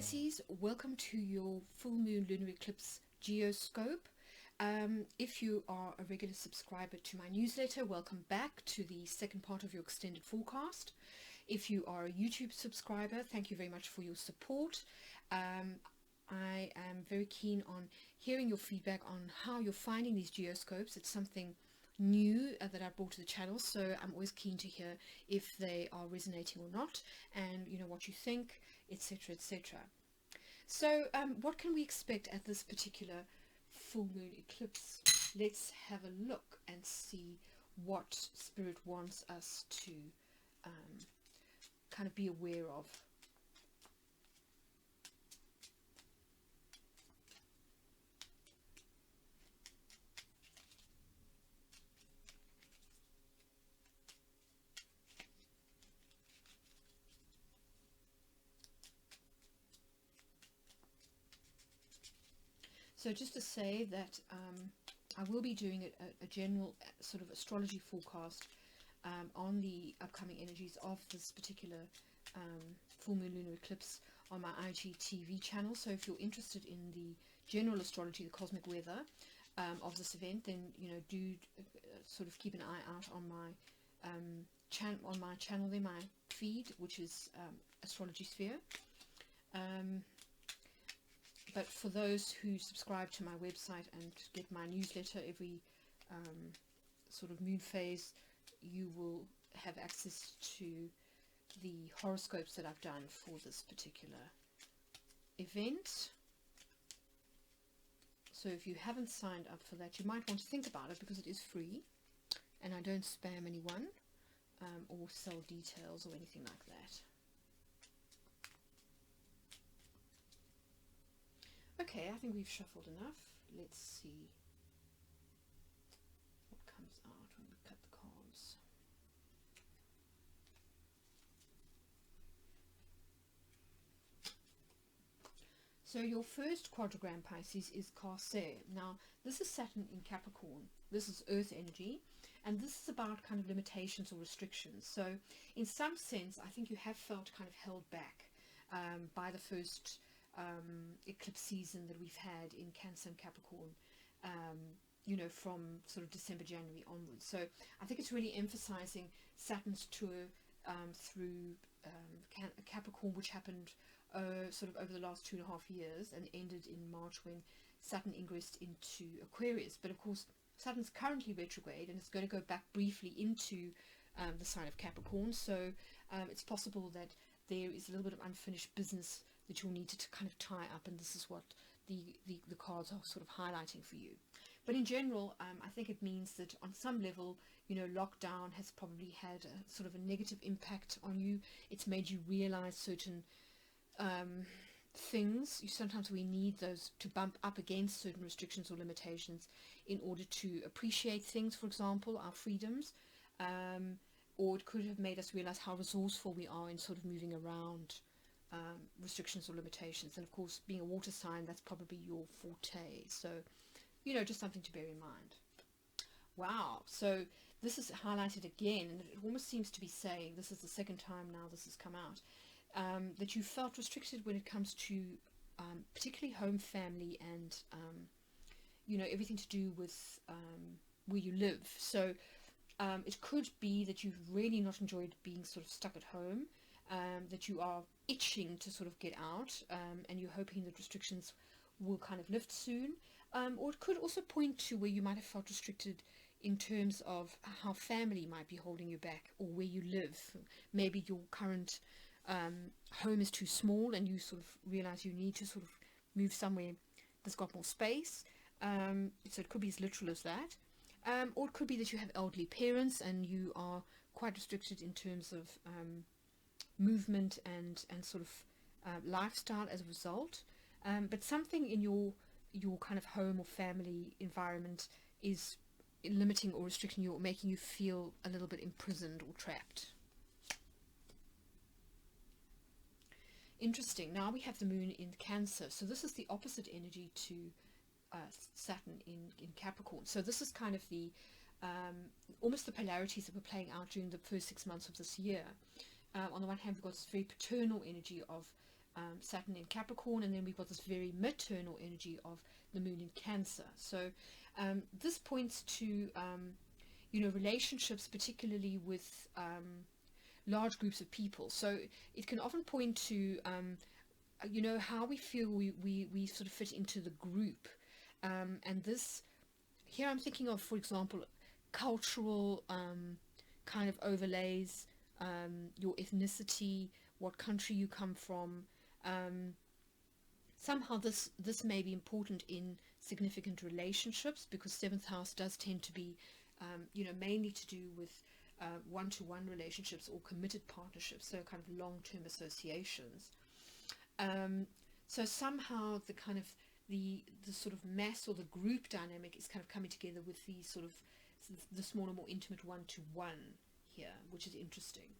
Pisces, welcome to your full moon lunar eclipse Geoscope. If you are a regular subscriber to my newsletter, welcome back to the second part of your extended forecast. If you are a YouTube subscriber, thank you very much for your support. I am very keen on hearing your feedback on how you're finding these geoscopes. It's something new that I brought to the channel, so I'm always keen to hear if they are resonating or not, and you know what you think, etc, etc. So what can we expect at this particular full moon eclipse? Let's have a look and see what Spirit wants us to kind of be aware of. So just to say that I will be doing a general sort of astrology forecast on the upcoming energies of this particular full moon lunar eclipse on my IGTV channel. So if you're interested in the general astrology, the cosmic weather of this event, then you know, do sort of keep an eye out on my channel there, my feed, which is Astrology Sphere. But for those who subscribe to my website and get my newsletter every sort of moon phase, you will have access to the horoscopes that I've done for this particular event. So if you haven't signed up for that, you might want to think about it, because it is free and I don't spam anyone or sell details or anything like that. Okay, I think we've shuffled enough. Let's see what comes out when we cut the cards. So your first quadrogram, Pisces, is Carcer. Now, this is Saturn in Capricorn. This is Earth energy, and this is about kind of limitations or restrictions. So in some sense, I think you have felt kind of held back by the first eclipse season that we've had in Cancer and Capricorn, you know, from sort of December, January onwards. So I think it's really emphasizing Saturn's tour through Capricorn, which happened sort of over the last 2.5 years and ended in March when Saturn ingressed into Aquarius. But of course, Saturn's currently retrograde and it's going to go back briefly into the sign of Capricorn. So it's possible that there is a little bit of unfinished business that you'll need to kind of tie up, and this is what the cards are sort of highlighting for you. But in general, I think it means that on some level, you know, lockdown has probably had a sort of a negative impact on you. It's made you realize certain things. Sometimes we need those to bump up against certain restrictions or limitations in order to appreciate things, for example, our freedoms, or it could have made us realize how resourceful we are in sort of moving around restrictions or limitations. And of course, being a water sign, that's probably your forte. So, you know, just something to bear in mind. Wow, so this is highlighted again, and it almost seems to be saying, this is the second time now this has come out, that you felt restricted when it comes to particularly home, family, and you know, everything to do with where you live. So it could be that you've really not enjoyed being sort of stuck at home, that you are itching to sort of get out, and you're hoping that restrictions will kind of lift soon, or it could also point to where you might have felt restricted in terms of how family might be holding you back, or where you live. Maybe your current home is too small and you sort of realize you need to sort of move somewhere that's got more space. So it could be as literal as that, or it could be that you have elderly parents and you are quite restricted in terms of movement and sort of lifestyle as a result, but something in your kind of home or family environment is limiting or restricting you, or making you feel a little bit imprisoned or trapped. Interesting. Now we have the moon in Cancer, so this is the opposite energy to Saturn in Capricorn. So this is kind of the almost the polarities that were playing out during the first 6 months of this year. On the one hand, we've got this very paternal energy of Saturn in Capricorn, and then we've got this very maternal energy of the moon in Cancer. So this points to relationships, particularly with large groups of people. So it can often point to how we feel we sort of fit into the group, and this here I'm thinking of, for example, cultural kind of overlays, your ethnicity, what country you come from. Somehow this may be important in significant relationships, because seventh house does tend to be mainly to do with one-to-one relationships or committed partnerships, so kind of long-term associations. So somehow the kind of the sort of mass or the group dynamic is kind of coming together with the sort of the smaller, more intimate one-to-one here, which is interesting.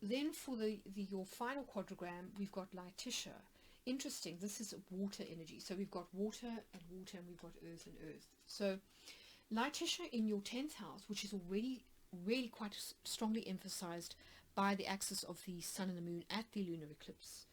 Then for your final quadrogram, we've got Lightisha. Interesting, this is water energy. So we've got water, and we've got earth and earth. So Lightisha in your 10th house, which is already really quite strongly emphasized by the axis of the sun and the moon at the lunar eclipse.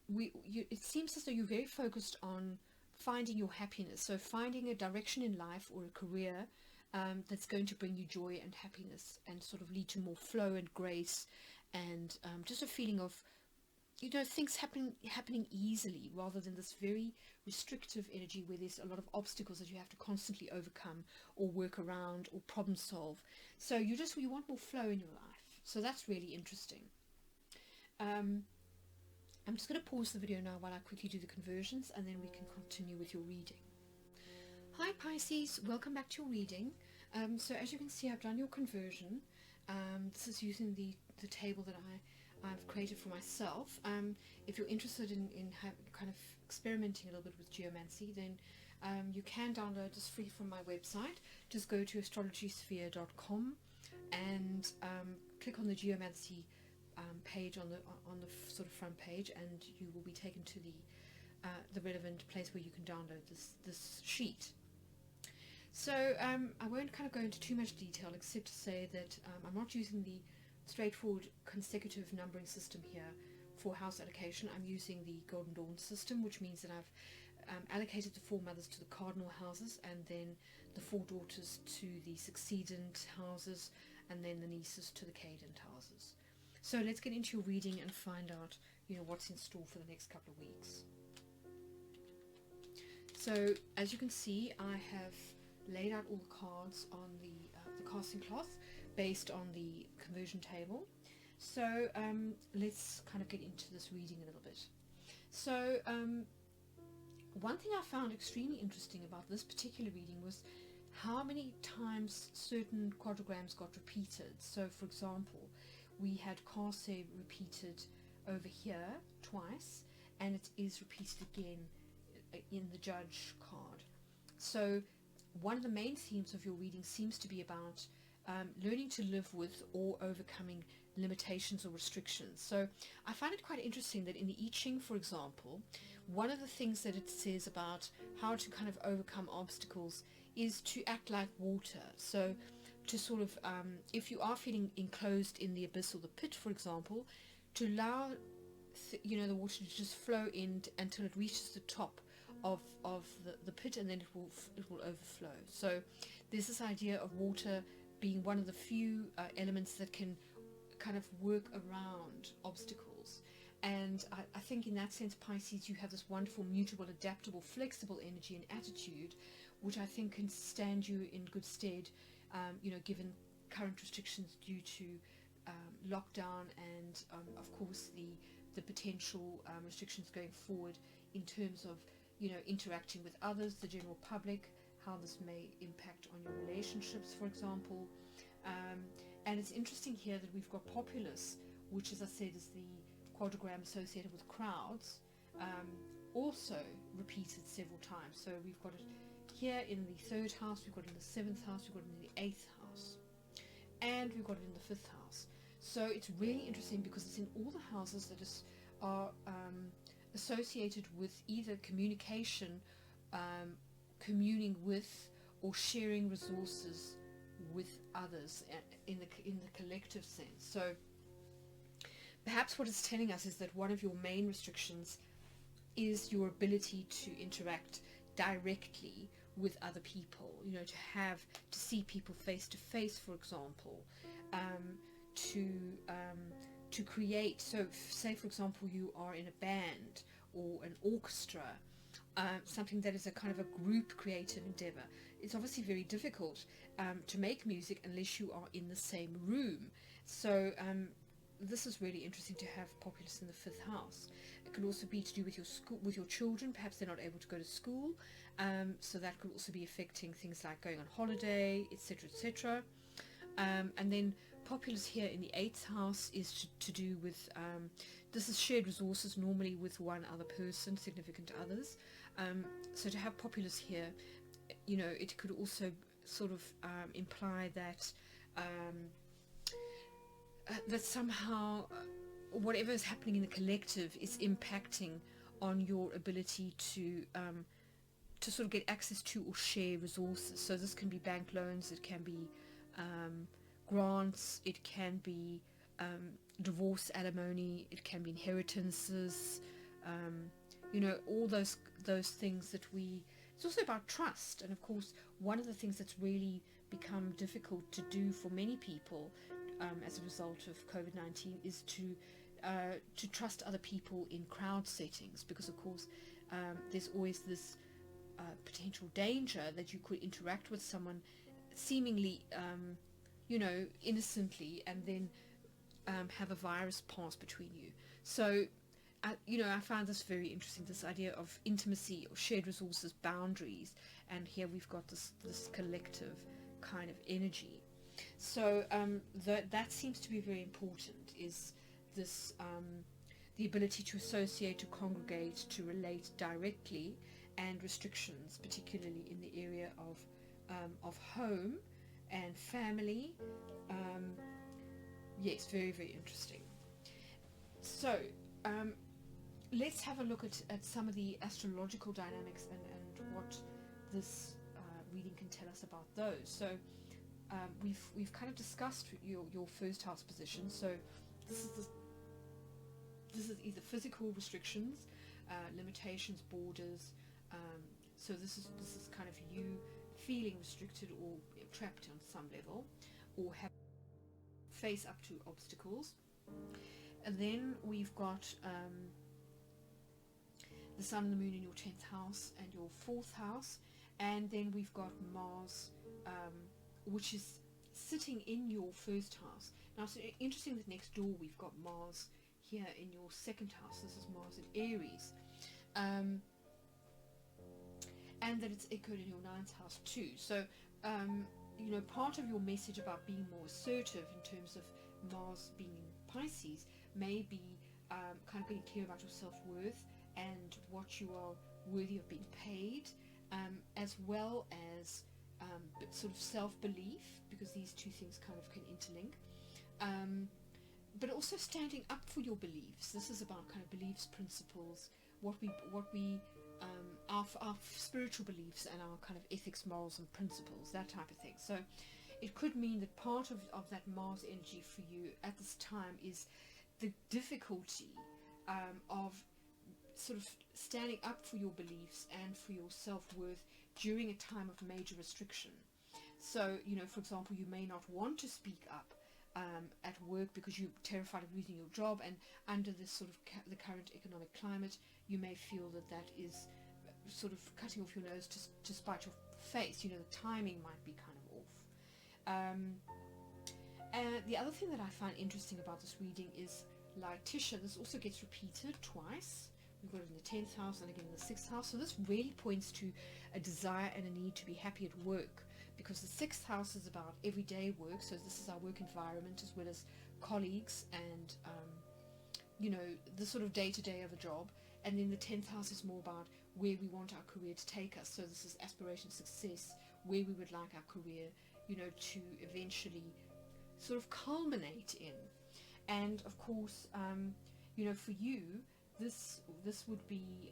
It seems as though you're very focused on finding your happiness, so finding a direction in life or a career that's going to bring you joy and happiness and sort of lead to more flow and grace, and just a feeling of things happening easily, rather than this very restrictive energy where there's a lot of obstacles that you have to constantly overcome or work around or problem solve. So you want more flow in your life. So that's really interesting. I'm just going to pause the video now while I quickly do the conversions, and then we can continue with your reading. Hi Pisces, welcome back to your reading. So as you can see, I've done your conversion. This is using the table that I've created for myself. If you're interested in kind of experimenting a little bit with geomancy, then you can download this free from my website. Just go to astrologysphere.com and click on the geomancy page on the sort of front page, and you will be taken to the relevant place where you can download this sheet. So I won't kind of go into too much detail, except to say that I'm not using the straightforward consecutive numbering system here for house allocation. I'm using the Golden Dawn system, which means that I've allocated the 4 mothers to the cardinal houses, and then the 4 daughters to the succedent houses, and then the nieces to the cadent houses. So let's get into your reading and find out what's in store for the next couple of weeks. So as you can see, I have laid out all the cards on the casting cloth based on the conversion table. So let's kind of get into this reading a little bit. So one thing I found extremely interesting about this particular reading was how many times certain quadrograms got repeated. So for example, we had Kase repeated over here twice, and it is repeated again in the Judge card. So one of the main themes of your reading seems to be about learning to live with or overcoming limitations or restrictions. So I find it quite interesting that in the I Ching, for example, one of the things that it says about how to kind of overcome obstacles is to act like water. So to sort of, if you are feeling enclosed in the abyss or the pit, for example, to allow the water to just flow in until it reaches the top of the pit, and then it will overflow. So there's this idea of water being one of the few elements that can kind of work around obstacles. And I think in that sense, Pisces, you have this wonderful, mutable, adaptable, flexible energy and attitude, which I think can stand you in good stead, given current restrictions due to lockdown, and of course the potential restrictions going forward in terms of interacting with others, the general public, how this may impact on your relationships, for example. And it's interesting here that we've got populace, which, as I said, is the quadrogram associated with crowds, also repeated several times. So we've got it here in the 3rd house, we've got it in the 7th house, we've got it in the 8th house, and we've got it in the 5th house. So it's really interesting because it's in all the houses that are associated with either communication, communing with, or sharing resources with others in the collective sense. So perhaps what it's telling us is that one of your main restrictions is your ability to interact directly with other people, you know, to see people face to face, for example, to create. So say, for example, you are in a band or an orchestra, something that is a kind of a group creative endeavor. It's obviously very difficult to make music unless you are in the same room. So this is really interesting to have Populus in the 5th house. It could also be to do with your school, with your children. Perhaps they're not able to go to school, so that could also be affecting things like going on holiday, etc., etc. And then Populus here in the 8th house is to do with this is shared resources, normally with one other person, significant others. So to have Populus here, you know, it could also sort of imply that that somehow whatever is happening in the collective is impacting on your ability to sort of get access to or share resources. So this can be bank loans, it can be grants, it can be divorce, alimony, it can be inheritances, you know, all those things that it's also about trust. And of course, one of the things that's really become difficult to do for many people as a result of COVID-19 is to trust other people in crowd settings, because of course there's always this potential danger that you could interact with someone seemingly you know, innocently, and then have a virus pass between you. So you know, I found this very interesting, this idea of intimacy or shared resources, boundaries, and here we've got this collective kind of energy. So that seems to be very important, is this the ability to associate, to congregate, to relate directly, and restrictions, particularly in the area of home and family. Yes, very, very interesting. So let's have a look at some of the astrological dynamics and what this reading can tell us about those. So we've kind of discussed your 1st house position. So this is either physical restrictions, limitations, borders. So this is kind of you feeling restricted or trapped on some level, or have face up to obstacles. And then we've got the Sun and the Moon in your 10th house and your 4th house, and then we've got Mars, which is sitting in your 1st house. Now it's interesting that next door we've got Mars here in your 2nd house. This is Mars in Aries, and that it's echoed in your 9th house too. So you know, part of your message about being more assertive in terms of Mars being in Pisces may be kind of getting clear about your self-worth and what you are worthy of being paid, as well as sort of self-belief, because these two things kind of can interlink, but also standing up for your beliefs. This is about kind of beliefs, principles, what we our spiritual beliefs and our kind of ethics, morals and principles, that type of thing. So it could mean that part of that Mars energy for you at this time is the difficulty of sort of standing up for your beliefs and for your self-worth during a time of major restriction. So, you know, for example, you may not want to speak up at work because you're terrified of losing your job, and under this sort of the current economic climate, you may feel that is sort of cutting off your nose to spite your face. You know, the timing might be kind of off. And the other thing that I find interesting about this reading is, like Tisha, this also gets repeated twice. We've got it in the 10th house and again in the 6th house. So this really points to a desire and a need to be happy at work, because the 6th house is about everyday work. So this is our work environment as well as colleagues and you know, the sort of day-to-day of a job. And then the 10th house is more about where we want our career to take us. So this is aspiration, success, where we would like our career, you know, to eventually sort of culminate in. And of course, you know, for you, this would be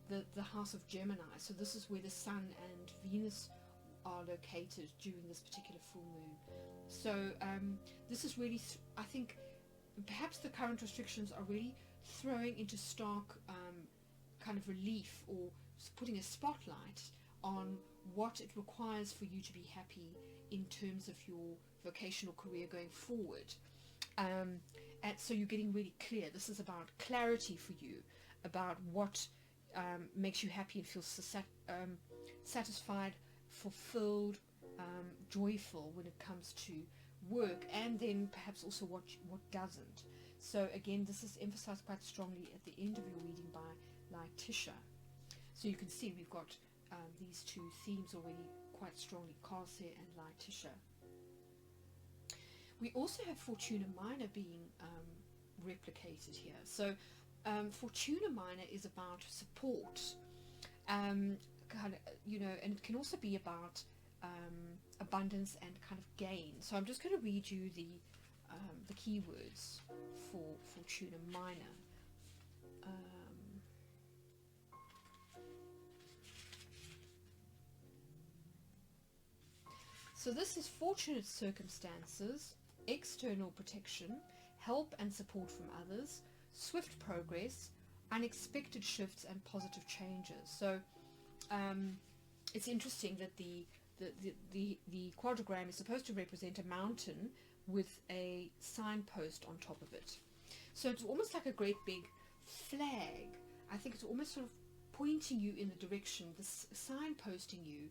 the house of Gemini. So this is where the Sun and Venus are located during this particular full moon. So this is really, I think, perhaps the current restrictions are really throwing into stark kind of relief, or putting a spotlight on what it requires for you to be happy in terms of your vocational career going forward. And so you're getting really clear. This is about clarity for you about what makes you happy and feel satisfied, fulfilled, joyful when it comes to work, and then perhaps also what doesn't. So again, this is emphasized quite strongly at the end of your reading by Letitia. So you can see we've got these two themes already quite strongly, Cassia and Letitia. We also have Fortuna Minor being replicated here. So Fortuna Minor is about support, kind of, you know, and it can also be about abundance and kind of gain. So I'm just going to read you the keywords for Fortuna Minor. So this is fortunate circumstances, external protection, help and support from others, swift progress, unexpected shifts and positive changes. So it's interesting that the quadrigram is supposed to represent a mountain with a signpost on top of it. So it's almost like a great big flag. I think it's almost sort of pointing you in the direction, this signposting you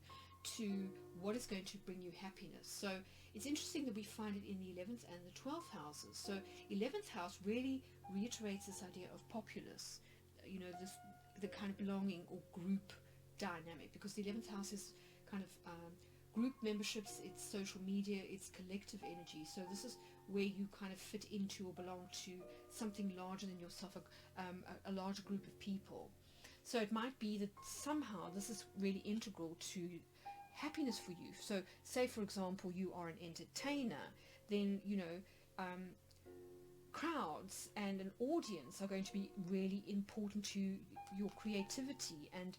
to what is going to bring you happiness. So it's interesting that we find it in the 11th and the 12th houses. So 11th house really reiterates this idea of populace, you know, the kind of belonging or group dynamic, because the 11th house is kind of group memberships, it's social media, it's collective energy. So this is where you kind of fit into or belong to something larger than yourself, a larger group of people. So it might be that somehow this is really integral to happiness for you. So say, for example, you are an entertainer, then, you know, crowds and an audience are going to be really important to your creativity. And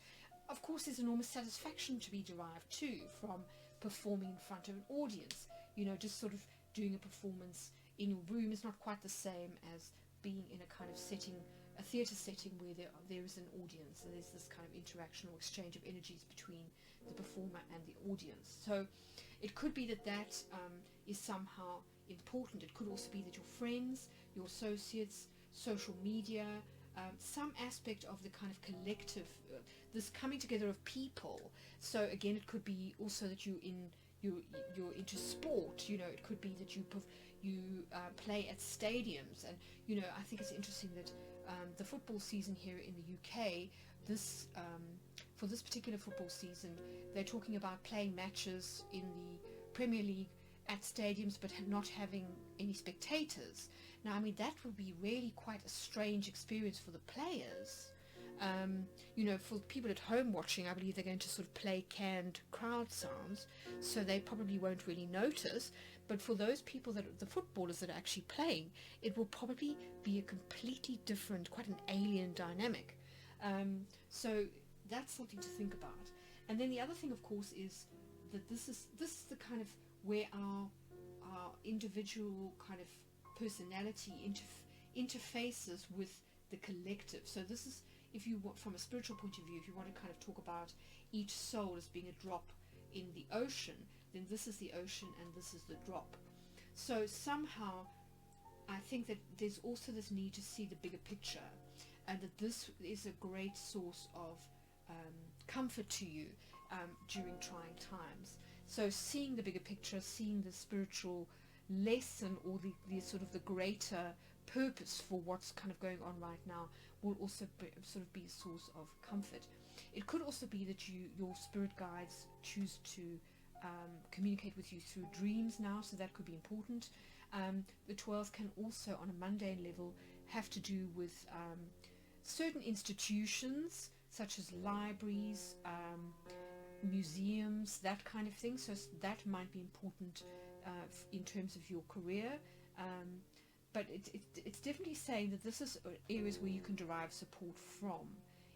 of course there's enormous satisfaction to be derived too from performing in front of an audience. You know, just sort of doing a performance in your room is not quite the same as being in a kind of setting, a theatre setting, where there is an audience, and there's this kind of interaction or exchange of energies between the performer and the audience. So it could be that is somehow important. It could also be that your friends, your associates, social media, some aspect of the kind of collective, this coming together of people. So again, it could be also that you're into sport. You know, it could be that you play at stadiums. And you know, I think it's interesting that the football season here in the UK, for this particular football season, they're talking about playing matches in the Premier League at stadiums but not having any spectators. Now, I mean, that would be really quite a strange experience for the players. You know, for people at home watching, I believe they're going to sort of play canned crowd sounds, so they probably won't really notice. But for those people, the footballers that are actually playing, it will probably be a completely different, quite an alien dynamic. So that's something to think about. And then the other thing, of course, is that this is the kind of where our individual kind of personality interfaces with the collective. So this is, if you want, from a spiritual point of view, if you want to kind of talk about each soul as being a drop in the ocean, then this is the ocean and this is the drop. So somehow I think that there's also this need to see the bigger picture, and that this is a great source of comfort to you during trying times. So seeing the bigger picture, seeing the spiritual lesson, or the sort of the greater purpose for what's kind of going on right now, will also sort of be a source of comfort. It could also be that your spirit guides choose to communicate with you through dreams now, so that could be important. The 12th can also, on a mundane level, have to do with certain institutions such as libraries, museums, that kind of thing. So that might be important in terms of your career. But it's definitely saying that this is areas where you can derive support from,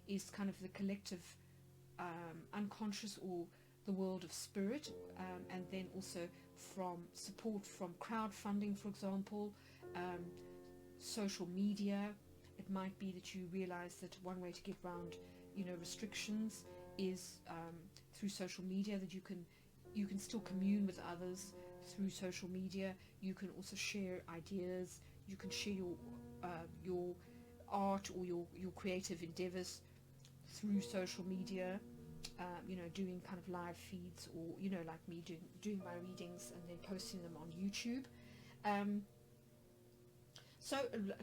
is kind of the collective unconscious, or the world of spirit, and then also from support from crowdfunding, for example, social media. It might be that you realize that one way to get around, restrictions is through social media, that you can still commune with others through social media. You can also share ideas. You can share your art or your creative endeavors through social media. Doing kind of live feeds, or like me doing my readings and then posting them on YouTube. So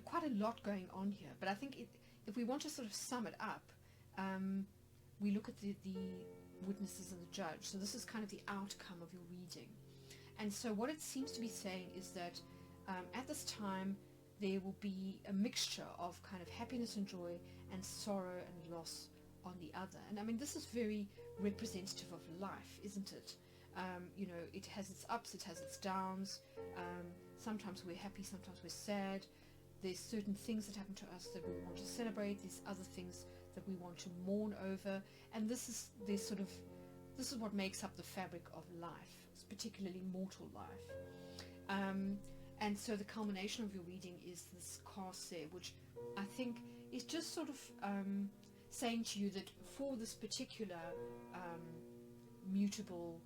quite a lot going on here, but I think if we want to sort of sum it up, we look at the witnesses and the judge. So this is kind of the outcome of your reading. And so what it seems to be saying is that at this time there will be a mixture of kind of happiness and joy and sorrow and loss on the other. And I mean, this is very representative of life, isn't it? It has its ups, it has its downs. Sometimes we're happy, sometimes we're sad. There's certain things that happen to us that we want to celebrate. There's other things that we want to mourn over. And this is what makes up the fabric of life, particularly mortal life. And so the culmination of your reading is this Corsair, which I think is just sort of saying to you that for this particular mutable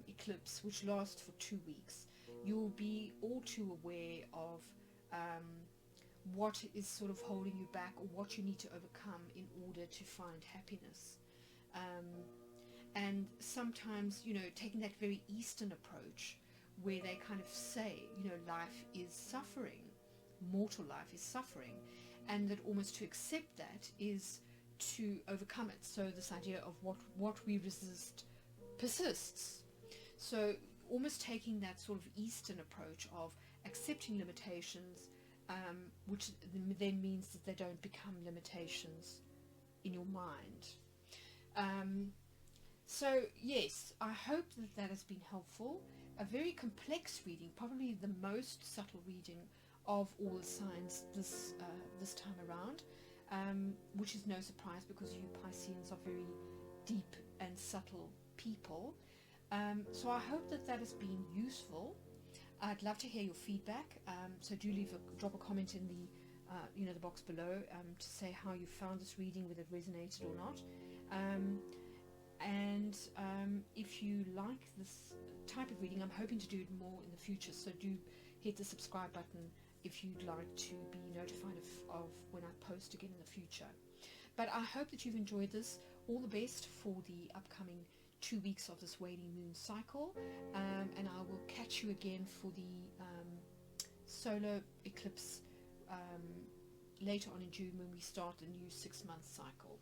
eclipse, which lasts for 2 weeks, you'll be all too aware of what is sort of holding you back, or what you need to overcome in order to find happiness. And sometimes, taking that very Eastern approach, where they kind of say, life is suffering, mortal life is suffering, and that almost to accept that is to overcome it. So this idea of what we resist persists. So almost taking that sort of Eastern approach of accepting limitations, which then means that they don't become limitations in your mind. So yes, I hope that has been helpful. A very complex reading, probably the most subtle reading of all the signs this time around, which is no surprise because you Pisceans are very deep and subtle people. So I hope that has been useful. I'd love to hear your feedback. So do drop a comment in the box below to say how you found this reading, whether it resonated or not. And if you like this type of reading, I'm hoping to do it more in the future. So do hit the subscribe button if you'd like to be notified of when I post again in the future. But I hope that you've enjoyed this. All the best for the upcoming 2 weeks of this waning moon cycle, and I will catch you again for the solar eclipse later on in June, when we start the new 6-month cycle.